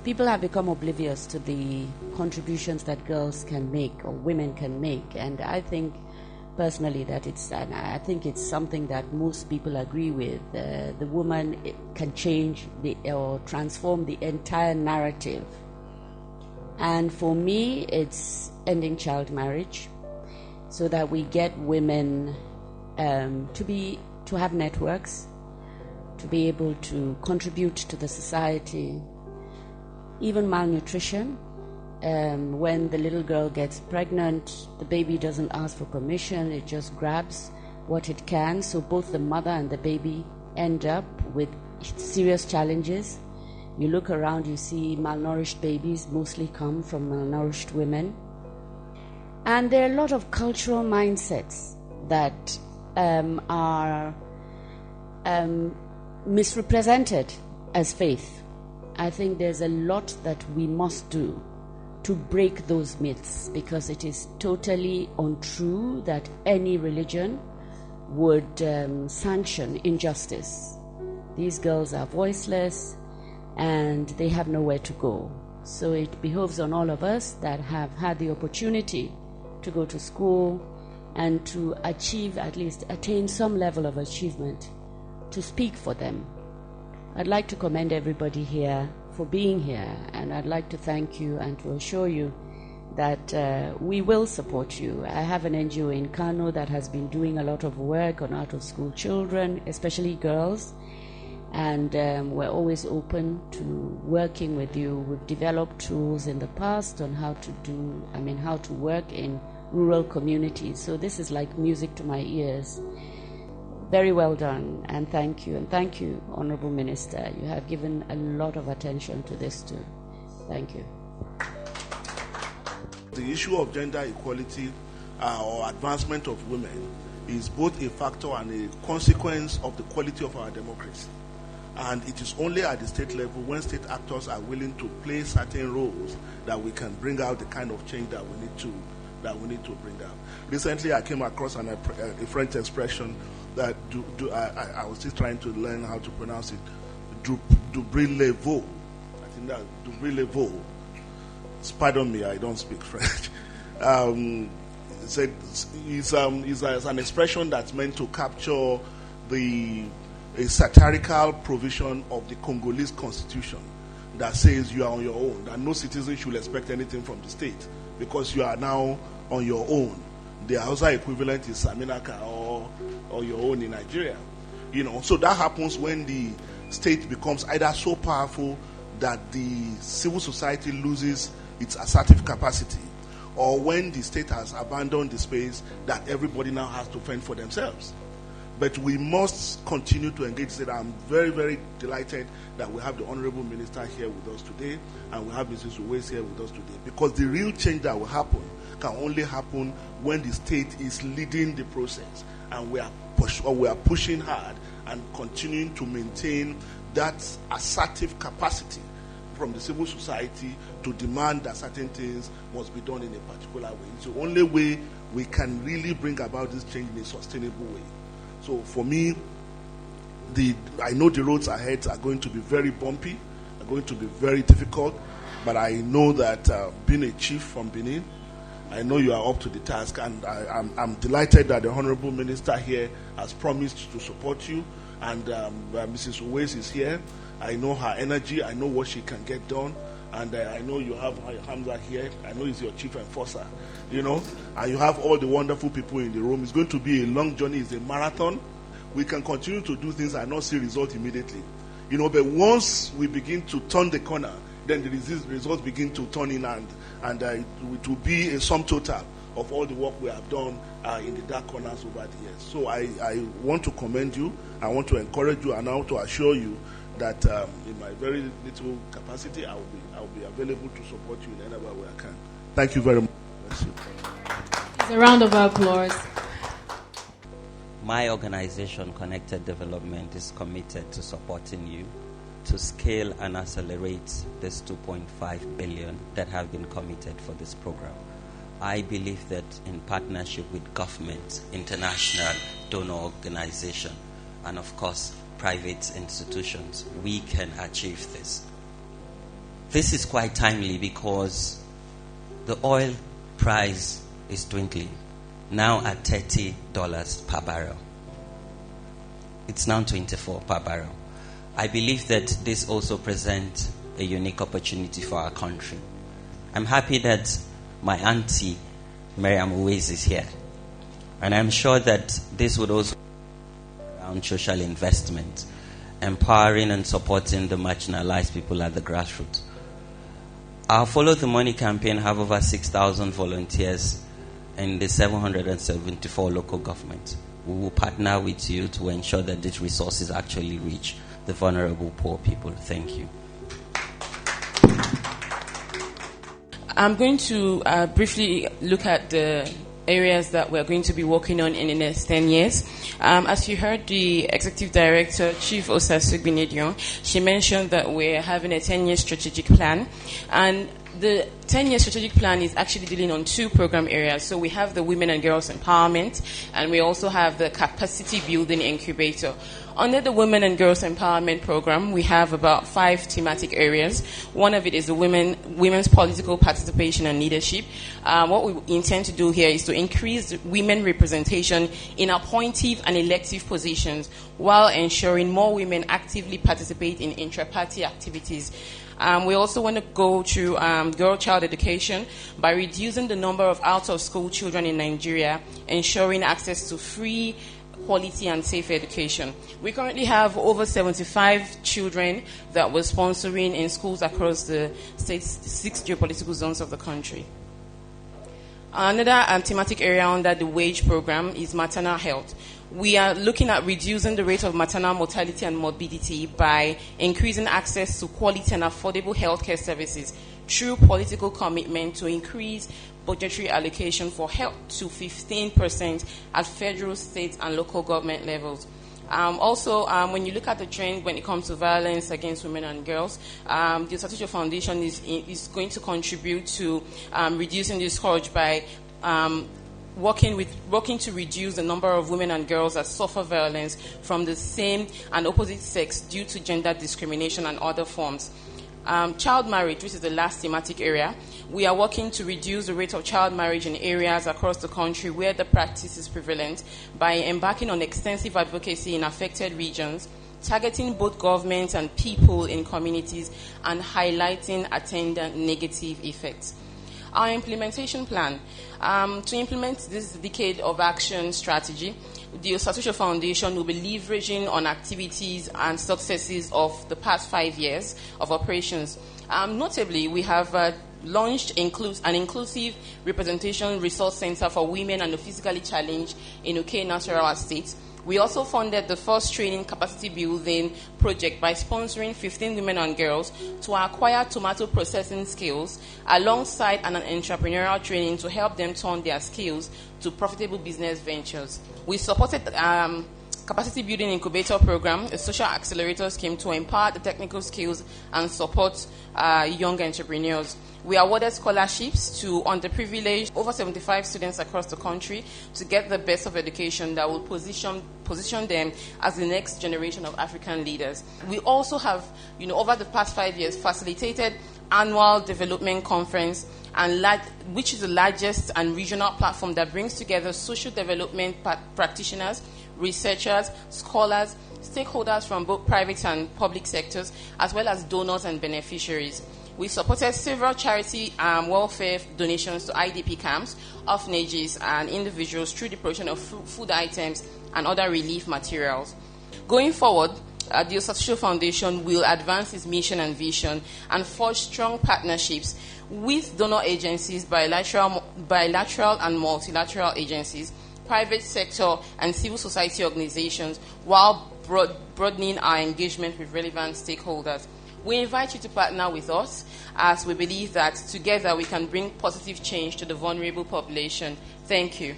people have become oblivious to the contributions that girls can make or women can make, and I think personally that I think it's something that most people agree with. The woman can change or transform the entire narrative. And for me, it's ending child marriage, so that we get women to have networks, to be able to contribute to the society. Even malnutrition. When the little girl gets pregnant, the baby doesn't ask for permission, it just grabs what it can. So both the mother and the baby end up with serious challenges. You look around, you see malnourished babies mostly come from malnourished women. And there are a lot of cultural mindsets that are misrepresented as faith. I think there's a lot that we must do to break those myths, because it is totally untrue that any religion would sanction injustice. These girls are voiceless and they have nowhere to go. So it behoves on all of us that have had the opportunity to go to school and to achieve, at least attain some level of achievement, to speak for them. I'd like to commend everybody here for being here, and I'd like to thank you and to assure you that we will support you. I have an NGO in Kano that has been doing a lot of work on out-of-school children, especially girls, and we're always open to working with you. We've developed tools in the past on how to work in rural communities. So this is like music to my ears. Very well done, and thank you. And thank you, Honorable Minister. You have given a lot of attention to this too. Thank you. The issue of gender equality or advancement of women is both a factor and a consequence of the quality of our democracy. And it is only at the state level, when state actors are willing to play certain roles, that we can bring out the kind of change that we need to bring out. Recently, I came across a French expression that I was still trying to learn how to pronounce it. Dubril-le-veau. I think that Dubril-le-veau. Pardon me, I don't speak French. It's an expression that's meant to capture a satirical provision of the Congolese constitution that says you are on your own, that no citizen should expect anything from the state because you are now on your own. The Hausa equivalent is Saminaka or your own in Nigeria. So that happens when the state becomes either so powerful that the civil society loses its assertive capacity, or when the state has abandoned the space that everybody now has to fend for themselves. But we must continue to engage. I'm very, very delighted that we have the Honorable Minister here with us today, and we have Mrs. Uwais here with us today, because the real change that will happen can only happen when the state is leading the process, and we are pushing hard and continuing to maintain that assertive capacity from the civil society to demand that certain things must be done in a particular way. It's the only way we can really bring about this change in a sustainable way. So for me, I know the roads ahead are going to be very bumpy, are going to be very difficult, but I know that being a chief from Benin, I know you are up to the task, and I'm delighted that the Honorable Minister here has promised to support you, and Mrs. Uwais is here. I know her energy, I know what she can get done, and I know you have Hamza here. I know he's your chief enforcer, and you have all the wonderful people in the room. It's going to be a long journey, it's a marathon. We can continue to do things and not see results immediately, but once we begin to turn the corner, then the results begin to turn in, and it will be a sum total of all the work we have done in the dark corners over the years. So I want to commend you, I want to encourage you, and I want to assure you that in my very little capacity, I will be available to support you in any way I can. Thank you very much. It's a round of applause. My organization, Connected Development, is committed to supporting you to scale and accelerate this 2.5 billion that have been committed for this program. I believe that in partnership with government, international donor organization, and of course, private institutions, we can achieve this. this is quite timely because the oil price is dwindling, now at $30 per barrel. It's now 24 per barrel. I believe that this also presents a unique opportunity for our country. I'm happy that my auntie, Miriam Uwais, is here. And I'm sure that this would also around social investment, empowering and supporting the marginalized people at the grassroots. Our Follow the Money campaign have over 6,000 volunteers in the 774 local governments. We will partner with you to ensure that these resources actually reach the vulnerable poor people. Thank you. I'm going to briefly look at the areas that we're going to be working on in the next 10 years. As you heard the Executive Director, Chief OSASU, she mentioned that we're having a 10-year strategic plan. And the 10-year strategic plan is actually dealing on two program areas. So we have the Women and Girls Empowerment, and we also have the Capacity Building Incubator. Under the Women and Girls Empowerment Program, we have about 5 thematic areas. One of it is the women's political participation and leadership. What we intend to do here is to increase women representation in appointive and elective positions while ensuring more women actively participate in intra-party activities. We also want to go to girl-child education by reducing the number of out-of-school children in Nigeria, ensuring access to free, quality and safe education. We currently have over 75 children that we're sponsoring in schools across the 6 geopolitical zones of the country. Another thematic area under the WAGE program is maternal health. We are looking at reducing the rate of maternal mortality and morbidity by increasing access to quality and affordable healthcare services through political commitment to increase budgetary allocation for health to 15% at federal, state, and local government levels. Also, when you look at the trend when it comes to violence against women and girls, the OSASU Foundation is going to contribute to reducing this scourge by working to reduce the number of women and girls that suffer violence from the same and opposite sex due to gender discrimination and other forms. Child marriage, which is the last thematic area, we are working to reduce the rate of child marriage in areas across the country where the practice is prevalent by embarking on extensive advocacy in affected regions, targeting both governments and people in communities, and highlighting attendant negative effects. Our implementation plan. To implement this decade of action strategy, the OSASU Foundation will be leveraging on activities and successes of the past 5 years of operations. Notably, we have launched an inclusive representation resource center for women and the physically challenged in Uke, Nasarawa State. We also funded the first training capacity building project by sponsoring 15 women and girls to acquire tomato processing skills alongside an entrepreneurial training to help them turn their skills to profitable business ventures. We supported Capacity Building Incubator Program, a social accelerator scheme to empower the technical skills and support young entrepreneurs. We awarded scholarships to underprivileged, over 75 students across the country to get the best of education that will position them as the next generation of African leaders. We also have, over the past 5 years, facilitated annual development conference, which is the largest and regional platform that brings together social development practitioners, researchers, scholars, stakeholders from both private and public sectors, as well as donors and beneficiaries. We supported several charity welfare donations to IDP camps, orphanages, and individuals through the provision of food items and other relief materials. Going forward, the OSASU Foundation will advance its mission and vision and forge strong partnerships with donor agencies, bilateral and multilateral agencies, private sector, and civil society organizations, while broadening our engagement with relevant stakeholders. We invite you to partner with us as we believe that together we can bring positive change to the vulnerable population. Thank you.